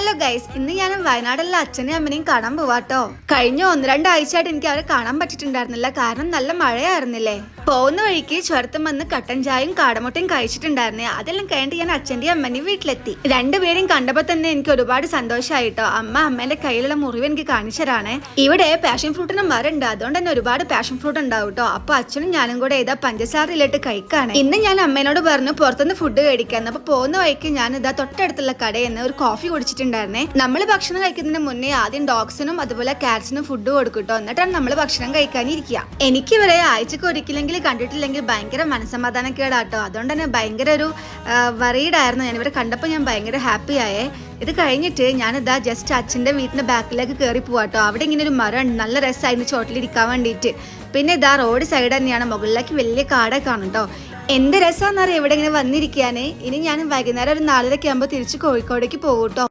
Hello guys, ഇന്ന് ഞാൻ വയനാടുള്ള അച്ഛനെയും അമ്മനെയും കാണാൻ പോവാട്ടോ. കഴിഞ്ഞ 1-2 ആഴ്ചയായിട്ട് എനിക്ക് അവരെ കാണാൻ പറ്റിയിട്ടുണ്ടായിരുന്നില്ല, കാരണം നല്ല മഴയായിരുന്നില്ലേ. പോകുന്ന വഴിക്ക് ചുരത്തും വന്ന് കട്ടൻ ചായയും കാടമുട്ടയും കഴിച്ചിട്ടുണ്ടായിരുന്നേ. അതെല്ലാം കഴിഞ്ഞിട്ട് ഞാൻ അച്ഛൻ്റെയും അമ്മനെയും വീട്ടിലെത്തി. രണ്ടുപേരും കണ്ടപ്പോൾ തന്നെ എനിക്ക് ഒരുപാട് സന്തോഷമായിട്ടോ. അമ്മേന്റെ കയ്യിലുള്ള മുറിവ് എനിക്ക് കാണിച്ചു തരാണേ. ഇവിടെ പാഷൻ ഫ്രൂട്ടിന് മരം ഉണ്ട്, അതുകൊണ്ട് തന്നെ ഒരുപാട് പാഷൻ ഫ്രൂട്ട് ഉണ്ടാവും കേട്ടോ. അപ്പൊ അച്ഛനും ഞാനും കൂടെ ഇതാ പഞ്ചസാരയിലിട്ട് കഴിക്കാണ്. ഇന്ന് ഞാൻ അമ്മേനോട് പറഞ്ഞു പുറത്തുനിന്ന് ഫുഡ് കഴിക്കാന്ന്. അപ്പൊ പോകുന്ന വഴിക്ക് ഞാൻ ഇതാ തൊട്ടടുത്തുള്ള കടയിൽ നിന്ന് ഒരു കോഫി കുടിച്ചിട്ടുണ്ടായിരുന്നേ. നമ്മൾ ഭക്ഷണം കഴിക്കുന്നതിന് മുന്നേ ആദ്യം ഡോഗ്സിനും അതുപോലെ കാറ്റ്സിനും ഫുഡ് കൊടുക്കട്ടോ, എന്നിട്ടാണ് നമ്മൾ ഭക്ഷണം കഴിക്കാനിരിക്കുക. എനിക്ക് ഇവരെ ആഴ്ചക്ക് ഒരിക്കലെങ്കിൽ കണ്ടിട്ടില്ലെങ്കിൽ ഭയങ്കര മനസ്സമാധാനക്കേടാട്ടോ. അതുകൊണ്ട് തന്നെ ഭയങ്കര ഒരു വറീഡായിരുന്നു. ഞാൻ ഇവരെ കണ്ടപ്പോൾ ഞാൻ ഭയങ്കര ഹാപ്പി ആയേ. ഇത് കഴിഞ്ഞിട്ട് ഞാനിതാ ജസ്റ്റ് അച്ഛൻ്റെ വീട്ടിൻ്റെ ബാക്കിലേക്ക് കയറി പോവാട്ടോ. അവിടെ ഇങ്ങനെ ഒരു മരം ഉണ്ട്, നല്ല രസമായിരുന്നു ചോട്ടിലിരിക്കാൻ വേണ്ടിയിട്ട്. പിന്നെ ഇതാ റോഡ് സൈഡ് തന്നെയാണ്, മുകളിലേക്ക് വലിയ കാടൊക്കെ കാണും കേട്ടോ. എന്ത് രസമാണെന്നറിയാം ഇവിടെ ഇങ്ങനെ വന്നിരിക്കാനേ. ഇനി ഞാൻ വൈകുന്നേരം ഒരു 4:30 ആകുമ്പോൾ തിരിച്ച് കോഴിക്കോടേക്ക് പോകും കേട്ടോ.